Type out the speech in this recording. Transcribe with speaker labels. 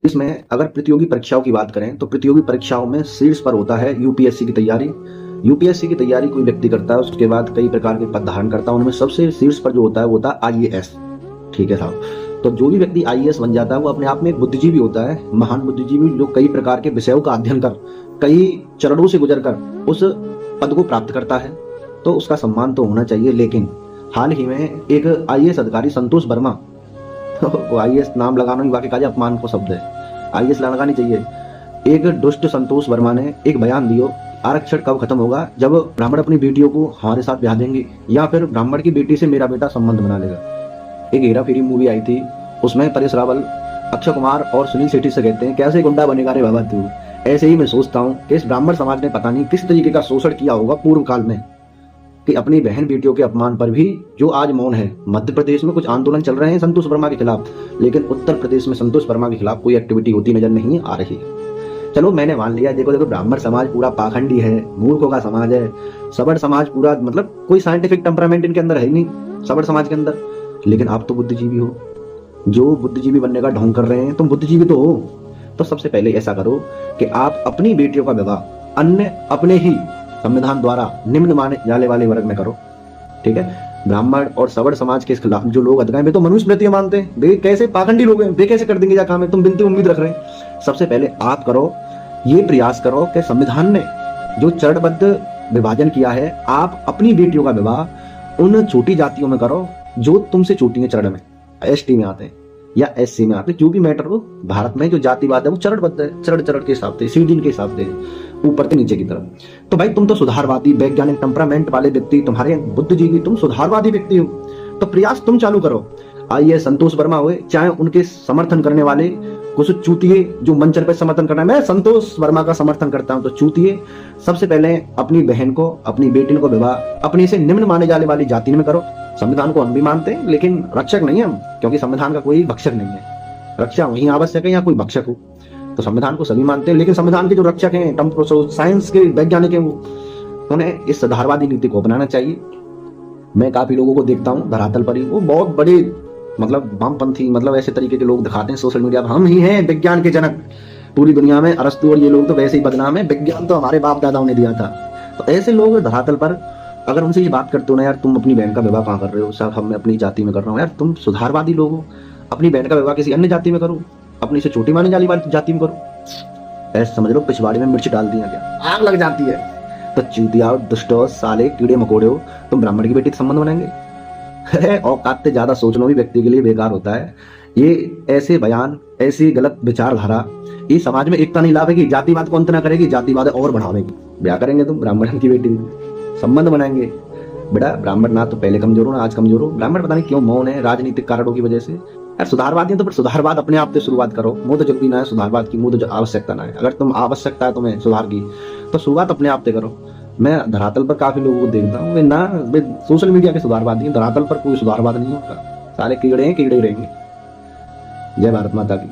Speaker 1: इसमें अगर प्रतियोगी परीक्षाओं की बात करें तो प्रतियोगी परीक्षाओं में शीर्ष पर होता है यूपीएससी की तैयारी। यूपीएससी की तैयारी कोई व्यक्ति करता है, उसके बाद कई प्रकार के पद धारण करता है, उनमें सबसे शीर्ष पर जो होता है वो होता है आईएएस। ठीक है साहब, तो जो भी व्यक्ति आईएएस बन जाता है वो अपने आप में एक बुद्धिजीवी होता है, महान बुद्धिजीवी, जो कई प्रकार के विषयों का अध्ययन कर, कई चरणों से गुजर कर उस पद को प्राप्त करता है, तो उसका सम्मान तो होना चाहिए। लेकिन हाल ही में एक आईएएस अधिकारी संतोष वर्मा, वो आईएएस नाम लगाना ही वाकई काज अपमान को शब्द है, आईएएस लगानी चाहिए। एक दुष्ट संतोष वर्मा ने एक बयान दियो, आरक्षण कब खत्म होगा, जब ब्राह्मण अपनी बेटियों को हमारे साथ ब्याह देंगे या फिर ब्राह्मण की बेटी से मेरा बेटा संबंध बना लेगा। एक हेरा फेरी मूवी आई थी, उसमें परेश रावल अक्षय कुमार और सुनील शेट्टी से कहते हैं कैसे गुंडा बनेगा रे बाबा तू। ऐसे ही मैं सोचता हूँ कि इस ब्राह्मण समाज ने पता नहीं किस तरीके का शोषण किया होगा पूर्व काल में, कि अपनी बहन बेटियों के अपमान पर भी जो आज मौन है। मध्य प्रदेश में कुछ आंदोलन चल रहे हैं संतोष वर्मा के खिलाफ, लेकिन उत्तर प्रदेश में संतोष वर्मा के खिलाफ कोई एक्टिविटी होती नजर नहीं आ रही है। चलो मैंने मान लिया, देखो ब्राह्मण समाज पूरा पाखंडी है, मूर्खों का समाज है, सबर समाज पूरा, मतलब कोई साइंटिफिक टेम्परामेंट इनके अंदर है ही नहीं सबर समाज के अंदर। लेकिन आप तो बुद्धिजीवी हो, जो बुद्धिजीवी बनने का ढोंग कर रहे हैं, तुम बुद्धिजीवी तो हो। तो सबसे पहले ऐसा करो कि आप अपनी बेटियों का विवाह अन्य अपने ही संविधान द्वारा निम्न माने जाने वाले वर्ग में करो। ठीक है, ब्राह्मण और सवर्ण समाज के खिलाफ जो लोग अधगाए, वे तो मनुस्मृतियां मानते हैं, वे कैसे पाखंडी लोग हैं, वे कैसे कर देंगे जा काम है, तुम बिनती उम्मीद रख रहे हैं। सबसे पहले आप करो, ये प्रयास करो कि संविधान ने जो चरणबद्ध विभाजन किया है, आप अपनी बेटियों का विवाह उन छोटी जातियों में करो जो तुमसे छोटी है, चरण में, एसटी में आते हैं या एससी में आते हैं, जो भी मैटर हो। भारत में जो जातिवाद है वो चरणबद्ध है, चरण के हिसाब से, सीढ़ी के हिसाब से, ऊपर से नीचे की तरफ। तो भाई तुम तो सुधारवादी, वैज्ञानिक टेम्परामेंट वाले व्यक्ति, तुम्हारे बुद्धिजीवी, तुम सुधारवादी व्यक्ति हो, तो प्रयास तुम चालू करो। आइए संतोष वर्मा हुए, चाहे उनके समर्थन करने वाले कुछ चूतिए जो मंचर पे समर्थन करना है, मैं संतोष वर्मा का समर्थन करता हूं, तो चूतिए सबसे पहले अपनी बहन को, अपनी बेटी को विवाह अपनी से निम्न माने जाने वाली जाति में करो। संविधान को हम भी मानते हैं, लेकिन रक्षक नहीं हम, क्योंकि संविधान का कोई भक्षक नहीं है। रक्षा वहीं आवश्यक है या कोई भक्षक हो, तो संविधान को सभी मानते हैं, लेकिन संविधान के जो रक्षक हैं, साइंस के वैज्ञानिक हैं, उन्हें इस सुधारवादी नीति को अपनाना चाहिए। मैं काफी लोगों को देखता हूँ धरातल पर ही, वो बहुत बड़े मतलब वामपंथी, मतलब ऐसे तरीके के लोग दिखाते हैं सोशल मीडिया पर, हम ही हैं विज्ञान के जनक पूरी दुनिया में, अरस्तु और ये लोग तो वैसे ही बदनाम है, विज्ञान तो हमारे बाप दादाओं ने दिया था। तो ऐसे लोग धरातल पर अगर उनसे ये बात करते हो ना, यार तुम अपनी बहन का विवाह कहाँ कर रहे हो, सर हम अपनी जाति में कर रहा हूँ, यार तुम सुधारवादी लोग हो, अपनी बहन का विवाह किसी अन्य जाति में करो, अपनी से छोटी माने जाने वाली जाति में करो। ऐसे समझ लो पिछवाड़ी में मिर्च डाल दिया क्या, आग लग जाती है। तो चूतिया, दुष्टो, साले, कीड़े मकोड़े हो, तुम ब्राह्मण की बेटी से संबंध बनाएंगे? औकात से ज्यादा सोचना भी व्यक्ति के लिए बेकार होता है। ये ऐसे बयान, ऐसी गलत विचारधारा ये समाज में एकता नहीं लावेगी, जातिवाद को अंत ना करेगी, जातिवाद और बढ़ावेगी। ब्याह करेंगे तुम ब्राह्मण की बेटी, संबंध बनाएंगे। बेटा ब्राह्मण ना तो पहले कमजोर हो ना आज कमजोर हो, ब्राह्मण पता नहीं क्यों मौन है, राजनीतिक कारणों की वजह से। यार सुधारवादी है तो फिर सुधारवाद अपने आप से शुरुआत करो, मुंह तो जल्दी ना है सुधारवाद की, मुंह तो आवश्यकता ना है। अगर तुम आवश्यकता है तुम्हें सुधार की, तो शुरुआत अपने आप से करो। मैं धरातल पर काफी लोगों को देखता हूँ, वे सोशल मीडिया के सुधारवादी हैं, धरातल पर कोई सुधारवाद नहीं होता, सारे कीड़े हैं, कीड़े ही रहेंगे। जय भारत माता की।